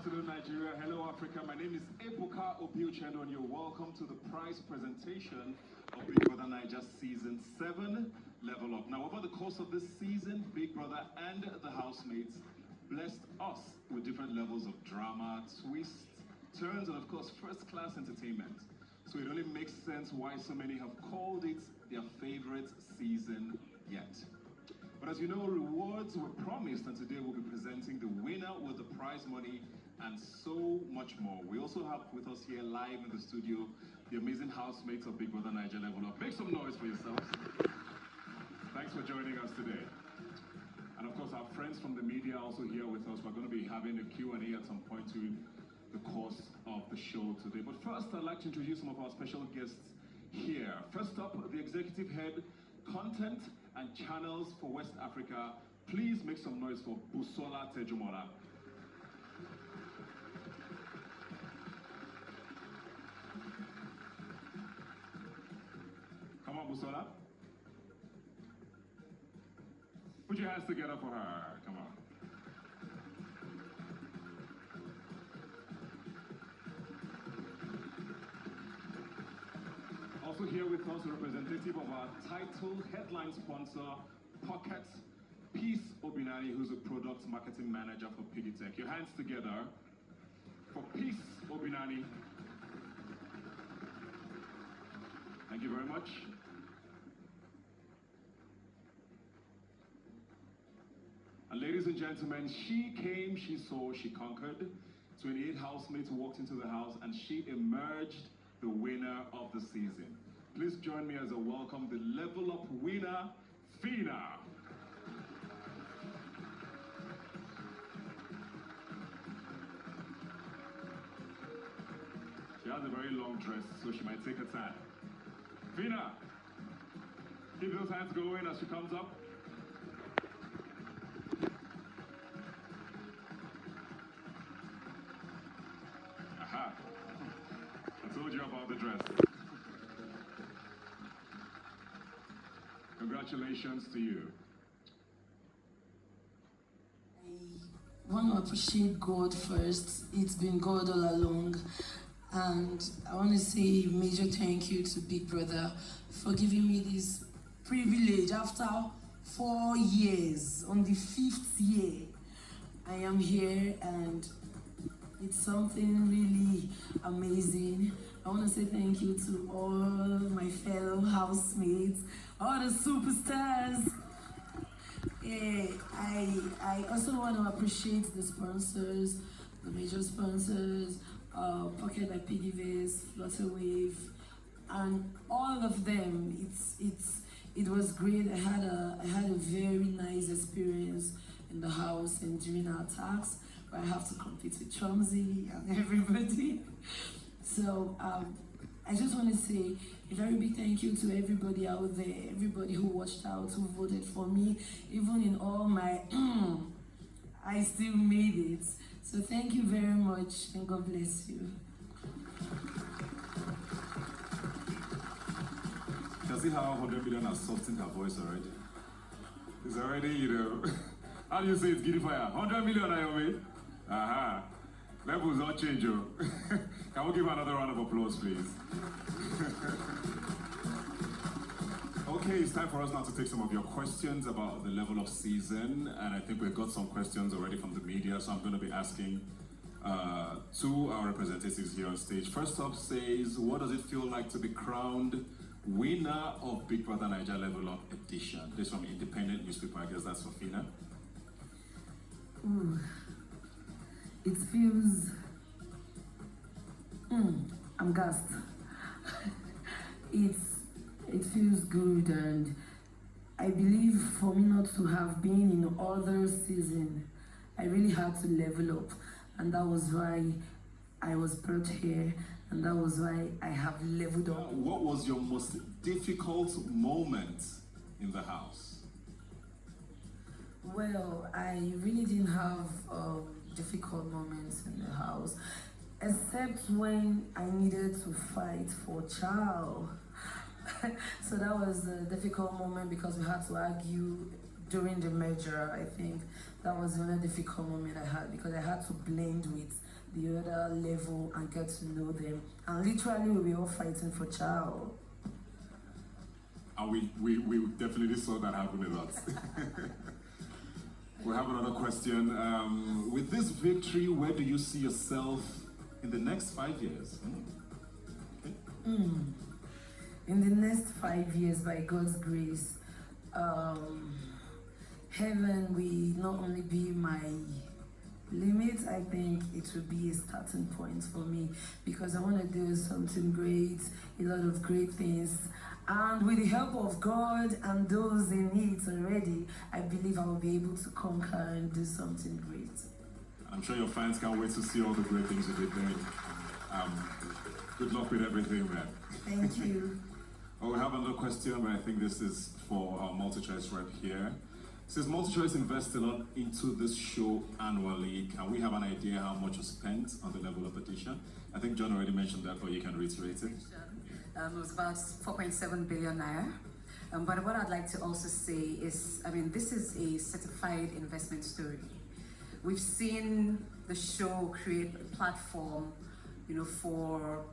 afternoon, Nigeria. Hello, Africa. My name is Ebuka Obiuchendo, and you're welcome to the prize presentation of Big Brother Naija Season 7 Level Up. Now, over the course of this season, Big Brother and the housemates blessed us with different levels of drama, twists, turns, and of course, first-class entertainment. So it only makes sense why so many have called it their favorite season yet. But as you know, rewards were promised, and today we'll be presenting the winner with the prize money and so much more. We also have with us here live in the studio the amazing housemates of Big Brother Naija Level Up. Make some noise for yourselves. Thanks for joining us today. And of course, our friends from the media are also here with us. We're going to be having a Q&A at some point during the course of the show today. But first, I'd like to introduce some of our special guests here. First up, the executive head, content and channels for West Africa. Please make some noise for Busola Tejumola. Come on, Busola. Put your hands together for her. Come on. Also here with us, a representative of our title headline sponsor, Pocket, Peace Obinani, who's a product marketing manager for Piggy Tech. Your hands together for Peace Obinani. Thank you very much. And ladies and gentlemen, she came, she saw, she conquered. 28 housemates walked into the house and she emerged the winner of the season. Please join me as I welcome the Level Up winner, Phyna. She has a very long dress, so she might take her time. Phyna, keep those hands going as she comes up. Aha. I told you about the dress. Congratulations to you. I want to appreciate God first. It's been God all along. And I want to say a major thank you to Big Brother for giving me this privilege. After 4 years, on the 5th year, I am here and it's something really amazing. I want to say thank you to all my fellow housemates, all the superstars. I also want to appreciate the sponsors, the major sponsors, Pocket by PiggyVest, Flutterwave, and all of them. It was great. I had a very nice experience in the house and during our tasks, where I have to compete with Chomsy and everybody. So I just want to say a very big thank you to everybody out there, everybody who watched out, who voted for me, even in all my I still made it. So thank you very much and God bless you. You can see how 100 million has softened her voice already. It's already, you know, how do you say it's giddy fire? 100 million, Naomi? Aha. Levels don't change, yo. Can we give another round of applause, please? Okay, it's time for us now to take some of your questions about the Level Up season, and I think we've got some questions already from the media, so I'm going to be asking two our representatives here on stage. First up says, what does it feel like to be crowned winner of Big Brother Naija Level Up edition? This from Independent newspaper, I guess that's for Phyna. Ooh. It feels, I'm gassed. It feels good, and I believe for me not to have been in other season, I really had to level up, and that was why I was brought here, and that was why I have leveled up. What was your most difficult moment in the house? Well, I really didn't have difficult moments in the house, except when I needed to fight for Chow. So that was a difficult moment because we had to argue during the merger. I think that was the only difficult moment I had because I had to blend with the other level and get to know them. And literally, we were all fighting for chow. And we definitely saw that happen a lot. We have another question. With this victory, where do you see yourself in the next 5 years? Okay. In the next 5 years, by God's grace, heaven will not only be my limit, I think it will be a starting point for me, because I want to do something great, a lot of great things. And with the help of God and those in it already, I believe I will be able to conquer and do something great. I'm sure your fans can't wait to see all the great things you've been doing. Good luck with everything, man. Thank you. Oh, we have another question, but I think this is for our multi-choice rep here. It says, multi-choice invests a lot into this show annually. Can we have an idea how much was spent on the level of edition? I think John already mentioned that, but you can reiterate it. It was about 4.7 billion naira. But what I'd like to also say is, I mean, this is a certified investment story. We've seen the show create a platform, you know, for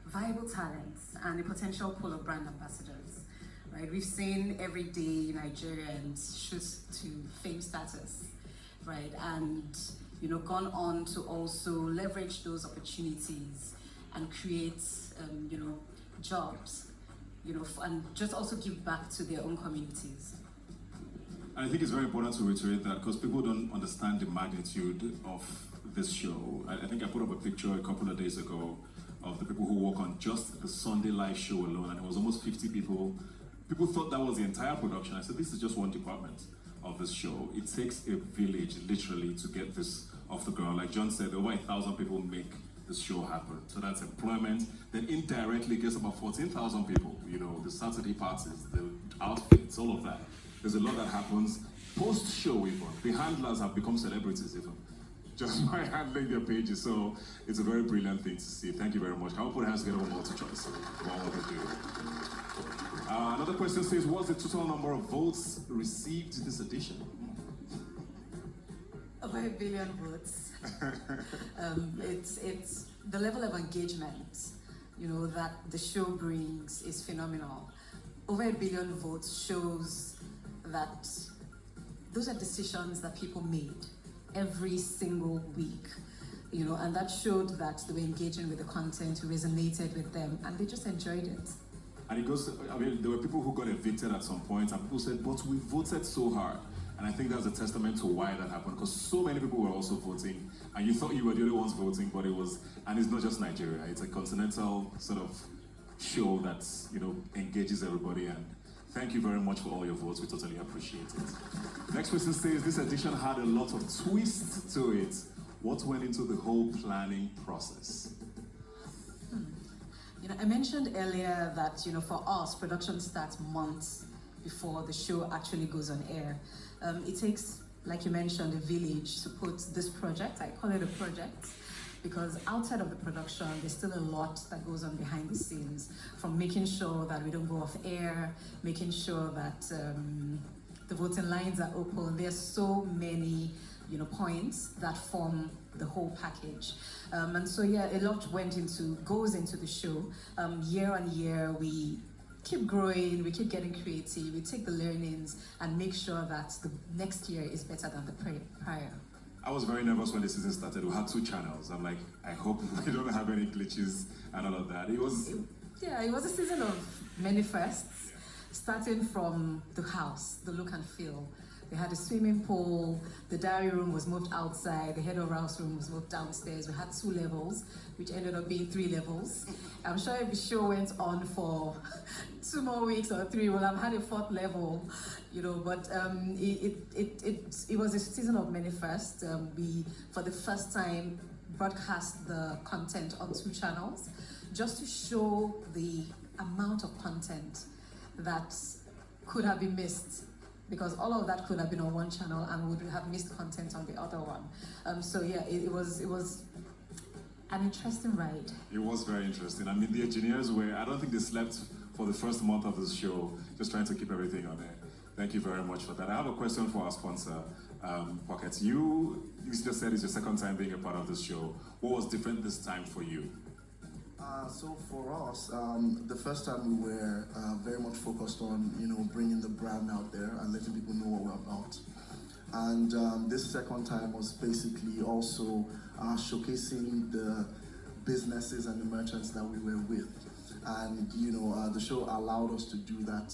viable talents and a potential pool of brand ambassadors, right? We've seen everyday Nigerians shoot to fame status, right? And, you know, gone on to also leverage those opportunities and create, you know, jobs, you know, and just also give back to their own communities. I think it's very important to reiterate that, because people don't understand the magnitude of this show. I think I put up a picture a couple of days ago of the people who work on just the Sunday live show alone, and it was almost 50 people. People thought that was the entire production. I said, this is just one department of this show. It takes a village, literally, to get this off the ground. Like John said, over 1,000 people make this show happen. So that's employment. Then indirectly gets about 14,000 people. You know, the Saturday parties, the outfits, all of that. There's a lot that happens post-show even. The handlers have become celebrities even, just by handling their pages. So it's a very brilliant thing to see. Thank you very much. Can we put hands together for multi-choice? What they do. Another question says, what's the total number of votes received this edition? Over 1 billion votes. It's the level of engagement, you know, that the show brings is phenomenal. Over 1 billion votes shows that those are decisions that people made every single week, you know, and that showed that they were engaging with the content, resonated with them, and they just enjoyed it. And it goes, I mean, there were people who got evicted at some point, and people said, but we voted so hard. And I think that's a testament to why that happened, because so many people were also voting, and you thought you were the only ones voting, but it was, and it's not just Nigeria, it's a continental sort of show that, you know, engages everybody. And thank you very much for all your votes, we totally appreciate it. Next question says, this edition had a lot of twists to it. What went into the whole planning process? You know, I mentioned earlier that, you know, for us, production starts months before the show actually goes on air. It takes, like you mentioned, a village to put this project, I call it a project, because outside of the production, there's still a lot that goes on behind the scenes, from making sure that we don't go off air, making sure that the voting lines are open. There's so many, you know, points that form the whole package. And so, yeah, a lot goes into the show. Year on year, we keep growing, we keep getting creative, we take the learnings and make sure that the next year is better than the prior. I was very nervous when the season started. We had 2 channels. I'm like, I hope we don't have any glitches and all of that. It was a season of many firsts, starting from the house, the look and feel. We had a swimming pool, the diary room was moved outside, the head of house room was moved downstairs. We had 2 levels, which ended up being 3 levels. I'm sure if the show went on for 2 more weeks or 3, we'll have had a 4th level, you know, but it was a season of many firsts. We, for the first time, broadcast the content on 2 channels, just to show the amount of content that could have been missed, because all of that could have been on 1 channel and would have missed content on the other one. So yeah, it was an interesting ride. It was very interesting. I mean, the engineers were, I don't think they slept for the first month of this show, just trying to keep everything on air. Thank you very much for that. I have a question for our sponsor, Pocket. You just said it's your second time being a part of this show. What was different this time for you? So for us, the first time we were very much focused on, bringing the brand out there and letting people know what we're about. And this second time was basically also showcasing the businesses and the merchants that we were with. And, the show allowed us to do that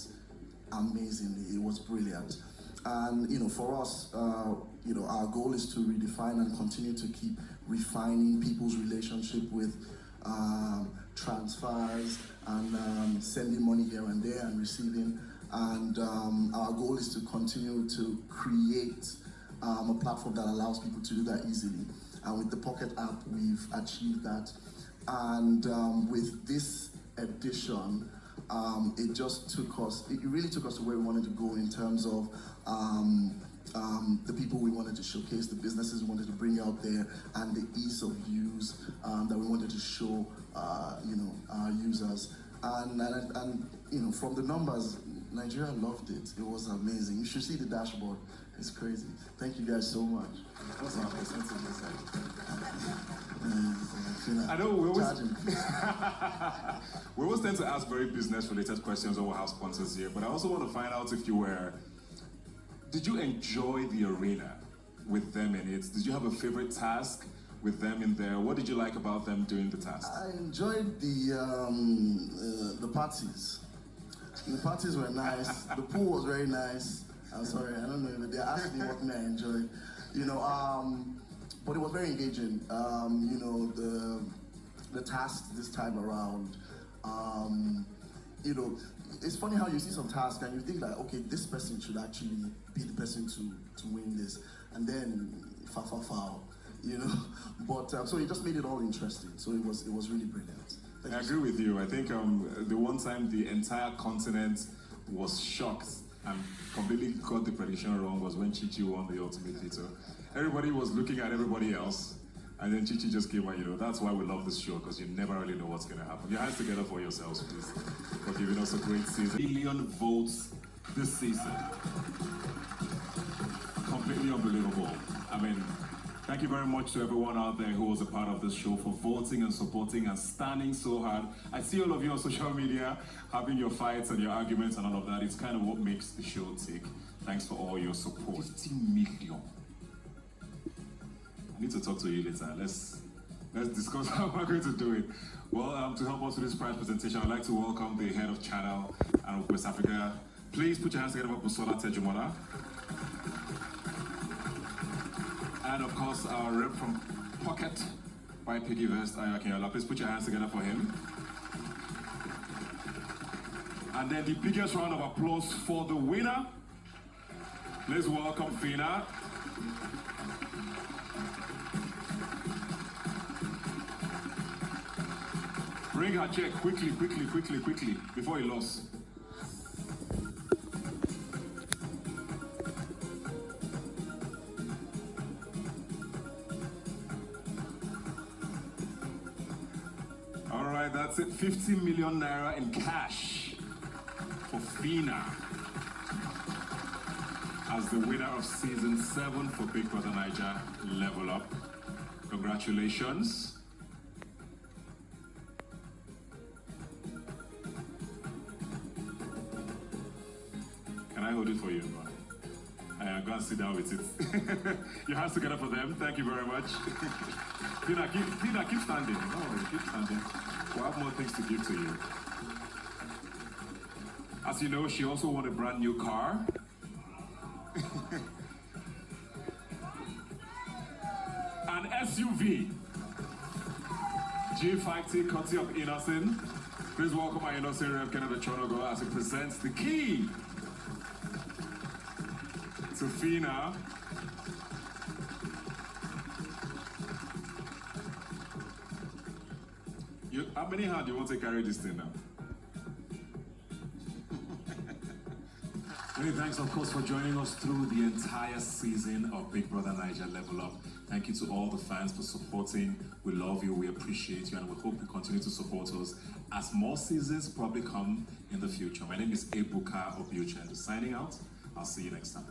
amazingly. It was brilliant. And, for us, our goal is to redefine and continue to keep refining people's relationship with transfers and sending money here and there and receiving. And our goal is to continue to create a platform that allows people to do that easily. And with the Pocket app, we've achieved that. And with this edition, it really took us to where we wanted to go in terms of the people we wanted to showcase, the businesses we wanted to bring out there, and the ease of use that we wanted to show, our users. And from the numbers, Nigeria loved it. It was amazing. You should see the dashboard. It's crazy. Thank you guys so much. What's our percentage this side? I know we always tend to ask very business-related questions when we have sponsors here, but I also want to find out if did you enjoy the arena with them in it? Did you have a favorite task with them in there? What did you like about them doing the task? I enjoyed the parties. The parties were nice. The pool was very nice. I'm sorry, I don't know if they asked me what I enjoyed. But it was very engaging. The tasks this time around. It's funny how you see some tasks and you think like, okay, this person should actually be the person to win this, and then foul. But so it just made it all interesting. So it was really brilliant. I agree with you. I think the one time the entire continent was shocked and completely got the prediction wrong was when Chichi won the Ultimate Theater. Everybody was looking at everybody else, and then Chichi just came out. That's why we love this show, because you never really know what's going to happen. Your hands together for yourselves, please, for giving us a great season. 1 million votes this season. Completely unbelievable. Thank you very much to everyone out there who was a part of this show for voting and supporting and standing so hard. I see all of you on social media having your fights and your arguments and all of that. It's kind of what makes the show tick. Thanks for all your support. 50 million. I need to talk to you later. Let's discuss how we're going to do it. Well, to help us with this prize presentation, I'd like to welcome the head of channel and West Africa. Please put your hands together for Busola Tejumola. And of course, our rep from Pocket by Piggy Vest, Ayakinyola. Please put your hands together for him. And then the biggest round of applause for the winner. Please welcome Phyna. Bring her check quickly, before he lost. That's it, 50 million naira in cash for Phyna as the winner of season 7 for Big Brother Naija Level Up. Congratulations. Can I hold it for you? Go and sit down with it. Your hands together for them. Thank you very much. Phyna, keep standing. No, keep standing. We'll have more things to give to you. As you know, she also won a brand new car. An SUV. G50 courtesy of Innocent. Please welcome our Innocent Rev Kenneth Chonogo as he presents the key to Phyna. How many hands do you want to carry this thing now? Many thanks, of course, for joining us through the entire season of Big Brother Naija Level Up. Thank you to all the fans for supporting. We love you, we appreciate you, and we hope you continue to support us as more seasons probably come in the future. My name is Ebuka Obiuchendu, signing out. I'll see you next time.